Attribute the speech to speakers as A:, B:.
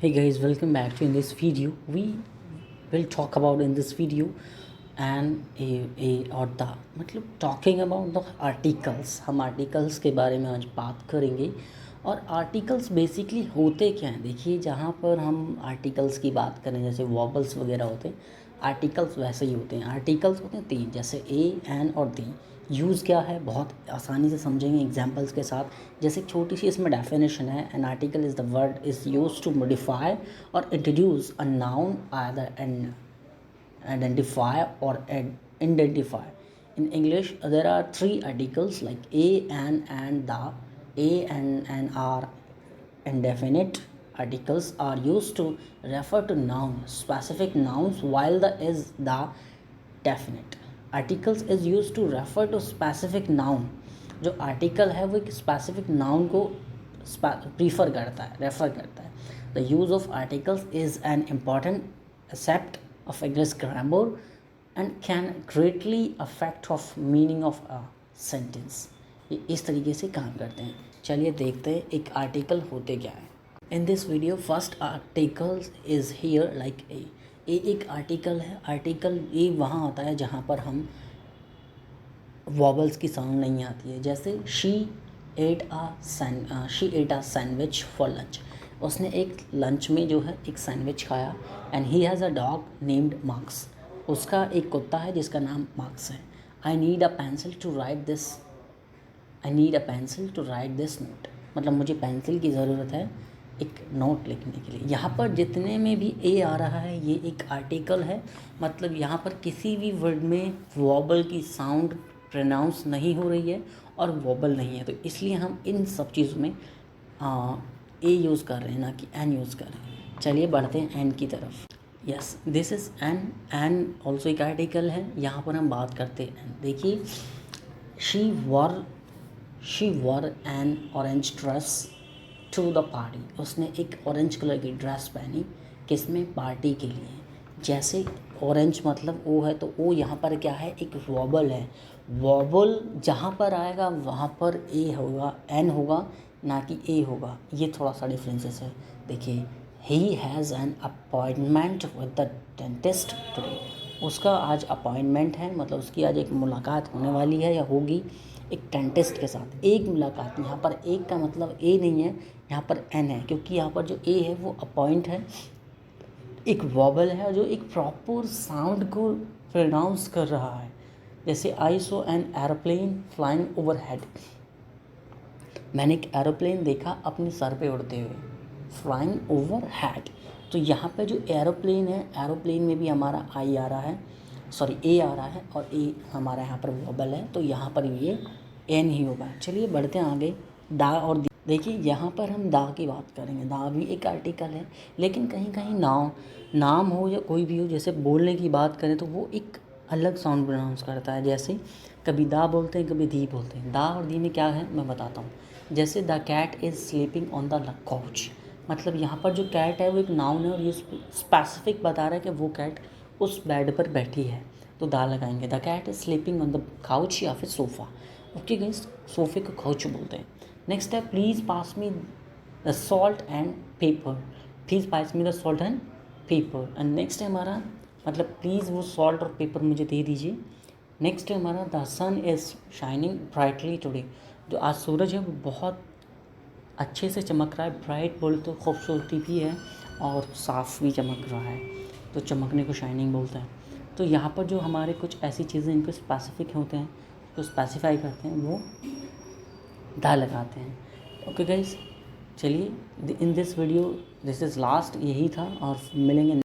A: Hey guys, welcome back to in this video. We will talk about in this video and a और the मतलब talking about the articles. हम articles के बारे में आज बात करेंगे. और आर्टिकल्स बेसिकली होते क्या हैं. देखिए, जहाँ पर हम आर्टिकल्स की बात करें जैसे वॉबल्स वगैरह होते हैं, आर्टिकल्स वैसे ही होते हैं. आर्टिकल्स होते हैं तीन, जैसे ए, एन और दी. यूज़ क्या है बहुत आसानी से समझेंगे एग्जांपल्स के साथ. जैसे एक छोटी सी इसमें डेफिनेशन है. An article is the word is used to modify और introduce a noun either an identify or identify. In English, there are three articles like a, an, and the. A and are indefinite articles are used to refer to specific nouns, while the is the definite articles is used to refer to specific noun. जो article है वो एक specific noun को prefer करता है, refer करता है. The use of articles is an important accept of English grammar and can greatly affect of meaning of a sentence. ये इस तरीके से काम करते हैं. चलिए देखते हैं एक आर्टिकल होते क्या है. In this video first article is here like a. एक आर्टिकल है. आर्टिकल ए वहाँ आता है जहाँ पर हम वॉबल्स की साउंड नहीं आती है. जैसे she ate a sandwich for lunch. उसने एक लंच में जो है एक सैंडविच खाया. And he has a dog named Marks. उसका एक कुत्ता है जिसका नाम मार्क्स है. I need a pencil to write this note. मतलब मुझे पेंसिल की ज़रूरत है एक नोट लिखने के लिए. यहाँ पर जितने में भी ए आ रहा है ये एक आर्टिकल है. मतलब यहाँ पर किसी भी वर्ड में वॉबल की साउंड प्रोनाउंस नहीं हो रही है और वॉबल नहीं है, तो इसलिए हम इन सब चीज़ों में ए यूज़ कर रहे हैं, ना कि एन यूज़ कर रहे हैं. चलिए बढ़ते हैं एन की तरफ. Yes, this is an. An also एक आर्टिकल है. यहाँ पर हम बात करते हैं एन. देखिए, she wore an orange dress to the party. उसने एक ऑरेंज कलर की ड्रेस पहनी. किसमें? पार्टी के लिए. जैसे ऑरेंज मतलब ओ है, तो ओ यहाँ पर क्या है? एक वॉबल है. वॉबल जहाँ पर आएगा वहाँ पर ए होगा, एन होगा, ना कि ए होगा. ये थोड़ा सा डिफरेंसेस है. देखिए, he has an appointment with the dentist today. उसका आज अपॉइंटमेंट है, मतलब उसकी आज एक मुलाकात होने वाली है या होगी एक डेंटिस्ट के साथ. एक मुलाकात. यहाँ पर एक का मतलब ए नहीं है, यहाँ पर एन है, क्योंकि यहाँ पर जो ए है वो अपॉइंट है, एक वॉबल है जो एक प्रॉपर साउंड को प्रोनाउंस कर रहा है. जैसे I saw an aeroplane flying overhead. मैंने एक एरोप्लेन देखा अपने सर पे उड़ते हुए. Flying overhead. तो यहाँ पे जो एरोप्लेन है, एरोप्लेन में भी हमारा आई आ रहा है, सॉरी ए आ रहा है, और ए हमारा यहाँ पर वॉबल है, तो यहाँ पर ये एन ही होगा. चलिए बढ़ते हैं आगे. दा और दी. देखिए, यहाँ पर हम दा की बात करेंगे. दा भी एक आर्टिकल है, लेकिन कहीं कहीं नाम हो या कोई भी हो, जैसे बोलने की बात करें तो वो एक अलग साउंड प्रोनाउंस करता है. जैसे कभी दा बोलते हैं, कभी दी बोलते हैं. दा और दी में क्या है मैं बताता हूँ. जैसे the cat is sleeping on the couch. मतलब यहाँ पर जो कैट है वो एक नाउन है और ये स्पेसिफिक बता रहा है कि वो कैट उस बेड पर बैठी है, तो दा लगाएंगे. The cat is sleeping on the couch या फिर सोफ़ा. ओके गाइस, सोफ़े को काउच बोलते हैं. नेक्स्ट है please pass me the salt and paper. Please pass me the salt and paper. And next है हमारा, मतलब प्लीज़ वो सॉल्ट और पेपर मुझे दे दीजिए. नेक्स्ट है हमारा the sun is shining brightly today. जो आज सूरज है वो बहुत अच्छे से चमक रहा है. ब्राइट बोले तो खूबसूरती भी है और साफ़ भी चमक रहा है, तो चमकने को शाइनिंग बोलते हैं. तो यहाँ पर जो हमारे कुछ ऐसी चीज़ें इनको स्पेसिफिक होते हैं, जो स्पेसिफाई करते हैं, वो दा लगाते हैं. ओके गाइस, चलिए in this video this is last, यही था, और मिलेंगे